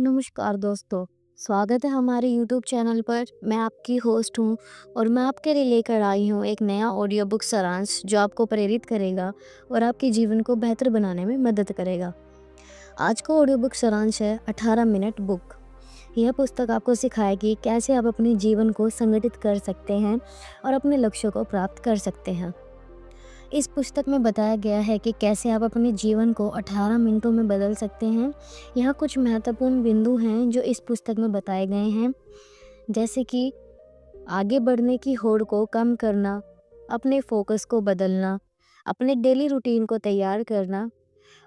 नमस्कार दोस्तों, स्वागत है हमारे YouTube चैनल पर। मैं आपकी होस्ट हूँ और मैं आपके लिए लेकर आई हूँ एक नया ऑडियो बुक सारांश जो आपको प्रेरित करेगा और आपके जीवन को बेहतर बनाने में मदद करेगा। आज का ऑडियो बुक सारांश है 18 मिनट बुक। यह पुस्तक आपको सिखाएगी कैसे आप अपने जीवन को संगठित कर सकते हैं और अपने लक्ष्यों को प्राप्त कर सकते हैं। इस पुस्तक में बताया गया है कि कैसे आप अपने जीवन को 18 मिनटों में बदल सकते हैं। यहाँ कुछ महत्वपूर्ण बिंदु हैं जो इस पुस्तक में बताए गए हैं, जैसे कि आगे बढ़ने की होड़ को कम करना, अपने फोकस को बदलना, अपने डेली रूटीन को तैयार करना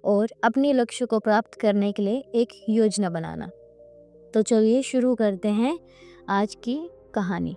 और अपने लक्ष्य को प्राप्त करने के लिए एक योजना बनाना। तो चलिए शुरू करते हैं आज की कहानी।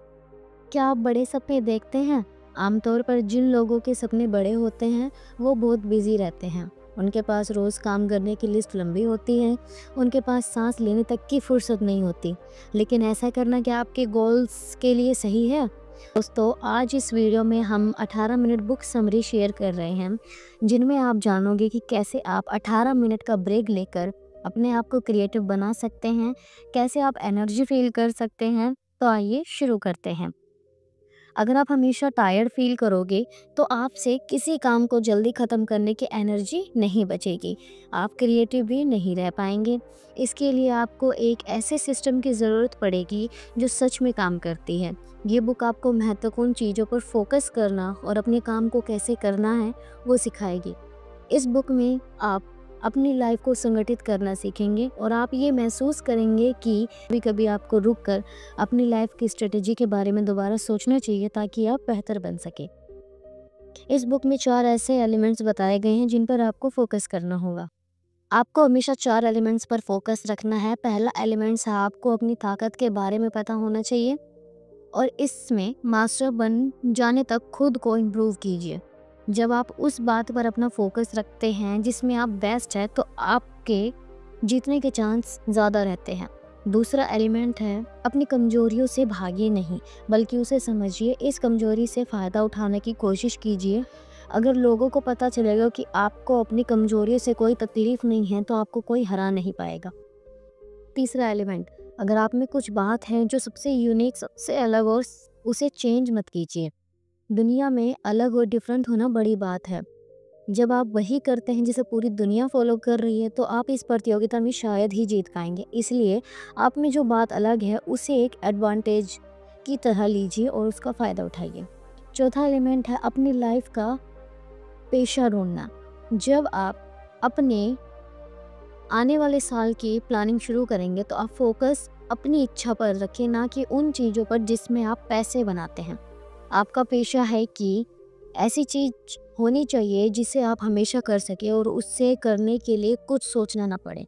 क्या आप बड़े सपने देखते हैं? आमतौर पर जिन लोगों के सपने बड़े होते हैं वो बहुत बिजी रहते हैं। उनके पास रोज़ काम करने की लिस्ट लंबी होती है, उनके पास सांस लेने तक की फुर्सत नहीं होती। लेकिन ऐसा करना क्या आपके गोल्स के लिए सही है? दोस्तों, आज इस वीडियो में हम 18 मिनट बुक समरी शेयर कर रहे हैं, जिनमें आप जानोगे कि कैसे आप 18 मिनट का ब्रेक लेकर अपने आप को क्रिएटिव बना सकते हैं, कैसे आप एनर्जी फील कर सकते हैं। तो आइए शुरू करते हैं। अगर आप हमेशा टायर्ड फील करोगे तो आपसे किसी काम को जल्दी ख़त्म करने की एनर्जी नहीं बचेगी, आप क्रिएटिव भी नहीं रह पाएंगे। इसके लिए आपको एक ऐसे सिस्टम की ज़रूरत पड़ेगी जो सच में काम करती है। ये बुक आपको महत्वपूर्ण चीज़ों पर फोकस करना और अपने काम को कैसे करना है वो सिखाएगी। इस बुक में आप अपनी लाइफ को संगठित करना सीखेंगे और आप ये महसूस करेंगे कि कभी कभी आपको रुककर अपनी लाइफ की स्ट्रेटेजी के बारे में दोबारा सोचना चाहिए ताकि आप बेहतर बन सके। इस बुक में 4 ऐसे एलिमेंट्स बताए गए हैं जिन पर आपको फोकस करना होगा। आपको हमेशा 4 एलिमेंट्स पर फोकस रखना है। पहला एलिमेंट्स है आपको अपनी ताकत के बारे में पता होना चाहिए और इसमें मास्टर बन जाने तक खुद को इम्प्रूव कीजिए। जब आप उस बात पर अपना फोकस रखते हैं जिसमें आप बेस्ट है तो आपके जीतने के चांस ज़्यादा रहते हैं। दूसरा एलिमेंट है अपनी कमजोरियों से भागिए नहीं बल्कि उसे समझिए, इस कमजोरी से फ़ायदा उठाने की कोशिश कीजिए। अगर लोगों को पता चलेगा कि आपको अपनी कमजोरियों से कोई तकलीफ़ नहीं है तो आपको कोई हरा नहीं पाएगा। तीसरा एलिमेंट, अगर आप में कुछ बात है जो सबसे यूनिक, सबसे अलग और उसे चेंज मत कीजिए। दुनिया में अलग और डिफरेंट होना बड़ी बात है। जब आप वही करते हैं जिसे पूरी दुनिया फॉलो कर रही है तो आप इस प्रतियोगिता में शायद ही जीत पाएंगे। इसलिए आप में जो बात अलग है उसे एक एडवांटेज की तरह लीजिए और उसका फ़ायदा उठाइए। चौथा एलिमेंट है अपनी लाइफ का पेशा ढूंढना। जब आप अपने आने वाले साल की प्लानिंग शुरू करेंगे तो आप फोकस अपनी इच्छा पर रखें, ना कि उन चीज़ों पर जिसमें आप पैसे बनाते हैं। आपका पेशा है कि ऐसी चीज़ होनी चाहिए जिसे आप हमेशा कर सके और उससे करने के लिए कुछ सोचना ना पड़े।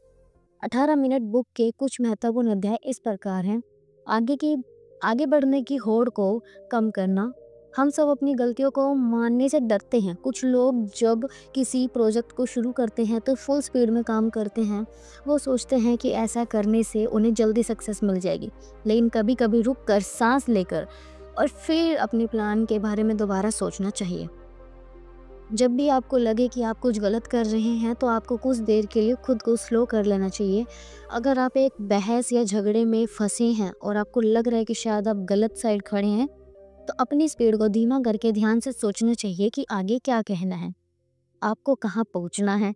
18 मिनट बुक के कुछ महत्वपूर्ण अध्याय इस प्रकार हैं। आगे बढ़ने की होड़ को कम करना। हम सब अपनी गलतियों को मानने से डरते हैं। कुछ लोग जब किसी प्रोजेक्ट को शुरू करते हैं तो फुल स्पीड में काम करते हैं। वो सोचते हैं कि ऐसा करने से उन्हें जल्दी सक्सेस मिल जाएगी, लेकिन कभी कभी रुक कर सांस लेकर और फिर अपने प्लान के बारे में दोबारा सोचना चाहिए। जब भी आपको लगे कि आप कुछ गलत कर रहे हैं तो आपको कुछ देर के लिए खुद को स्लो कर लेना चाहिए। अगर आप एक बहस या झगड़े में फंसे हैं और आपको लग रहा है कि शायद आप गलत साइड खड़े हैं तो अपनी स्पीड को धीमा करके ध्यान से सोचना चाहिए कि आगे क्या कहना है, आपको कहाँ पहुँचना है।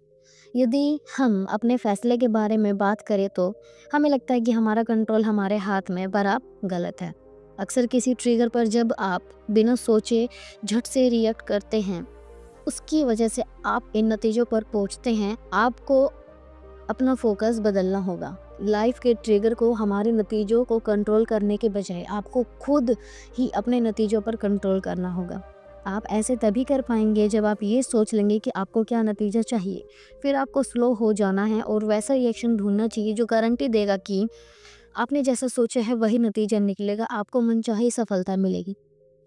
यदि हम अपने फैसले के बारे में बात करें तो हमें लगता है कि हमारा कंट्रोल हमारे हाथ में, पर आप गलत है। अक्सर किसी ट्रिगर पर जब आप बिना सोचे झट से रिएक्ट करते हैं उसकी वजह से आप इन नतीजों पर पहुंचते हैं। आपको अपना फोकस बदलना होगा। लाइफ के ट्रिगर को, हमारे नतीजों को कंट्रोल करने के बजाय आपको खुद ही अपने नतीजों पर कंट्रोल करना होगा। आप ऐसे तभी कर पाएंगे जब आप ये सोच लेंगे कि आपको क्या नतीजा चाहिए। फिर आपको स्लो हो जाना है और वैसा रिएक्शन ढूंढना चाहिए जो गारंटी देगा कि आपने जैसा सोचा है वही नतीजा निकलेगा, आपको मनचाही सफलता मिलेगी।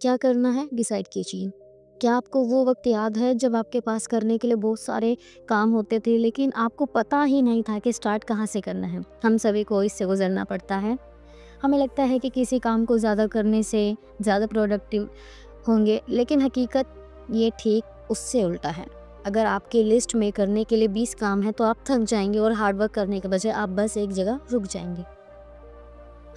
क्या करना है डिसाइड कीजिए। क्या आपको वो वक्त याद है जब आपके पास करने के लिए बहुत सारे काम होते थे लेकिन आपको पता ही नहीं था कि स्टार्ट कहाँ से करना है? हम सभी को इससे गुजरना पड़ता है। हमें लगता है कि किसी काम को ज़्यादा करने से ज़्यादा प्रोडक्टिव होंगे, लेकिन हकीकत ये ठीक उससे उल्टा है। अगर आपके लिस्ट में करने के लिए 20 काम हैं तो आप थक जाएंगे और हार्ड वर्क करने के बजाय आप बस एक जगह रुक जाएंगे।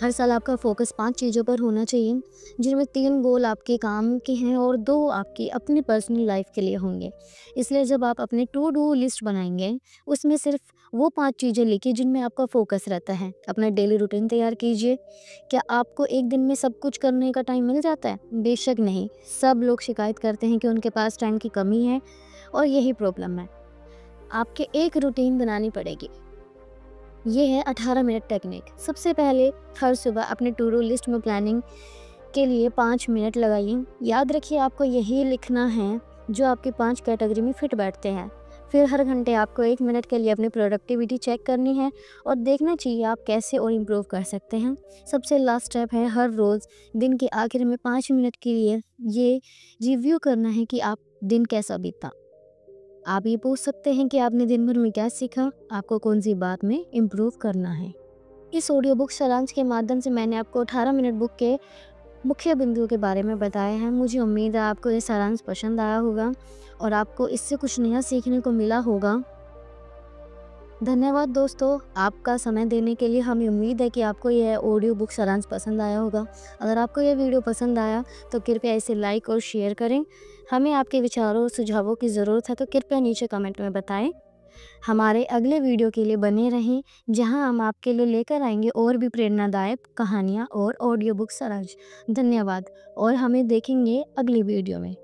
हर साल आपका फोकस 5 चीज़ों पर होना चाहिए, जिनमें 3 गोल आपके काम के हैं और 2 आपकी अपनी पर्सनल लाइफ के लिए होंगे। इसलिए जब आप अपने टू डू लिस्ट बनाएंगे, उसमें सिर्फ वो 5 चीज़ें लिखिए जिनमें आपका फोकस रहता है। अपना डेली रूटीन तैयार कीजिए। क्या आपको एक दिन में सब कुछ करने का टाइम मिल जाता है? बेशक नहीं। सब लोग शिकायत करते हैं कि उनके पास टाइम की कमी है और यही प्रॉब्लम है। आपके एक रूटीन बनानी पड़ेगी। ये है 18 मिनट टेक्निक। सबसे पहले हर सुबह अपने टू डू लिस्ट में प्लानिंग के लिए 5 मिनट लगाइए। याद रखिए आपको यही लिखना है जो आपकी 5 कैटेगरी में फिट बैठते हैं। फिर हर घंटे आपको 1 मिनट के लिए अपनी प्रोडक्टिविटी चेक करनी है और देखना चाहिए आप कैसे और इम्प्रूव कर सकते हैं। सबसे लास्ट स्टेप है हर रोज़ दिन के आखिर में 5 मिनट के लिए ये रिव्यू करना है कि आप दिन कैसा बीता। आप ये पूछ सकते हैं कि आपने दिन भर में क्या सीखा, आपको कौन सी बात में इम्प्रूव करना है। इस ऑडियो बुक सारांश के माध्यम से मैंने आपको 18 मिनट बुक के मुख्य बिंदुओं के बारे में बताया है। मुझे उम्मीद है आपको ये सारांश पसंद आया होगा और आपको इससे कुछ नया सीखने को मिला होगा। धन्यवाद दोस्तों, आपका समय देने के लिए। हमें उम्मीद है कि आपको यह ऑडियो बुक सारांश पसंद आया होगा। अगर आपको यह वीडियो पसंद आया तो कृपया इसे लाइक और शेयर करें। हमें आपके विचारों और सुझावों की ज़रूरत है तो कृपया नीचे कमेंट में बताएं। हमारे अगले वीडियो के लिए बने रहें, जहां हम आपके लिए लेकर आएंगे और भी प्रेरणादायक कहानियां और ऑडियो बुक सारांश। धन्यवाद और हमें देखेंगे अगली वीडियो में।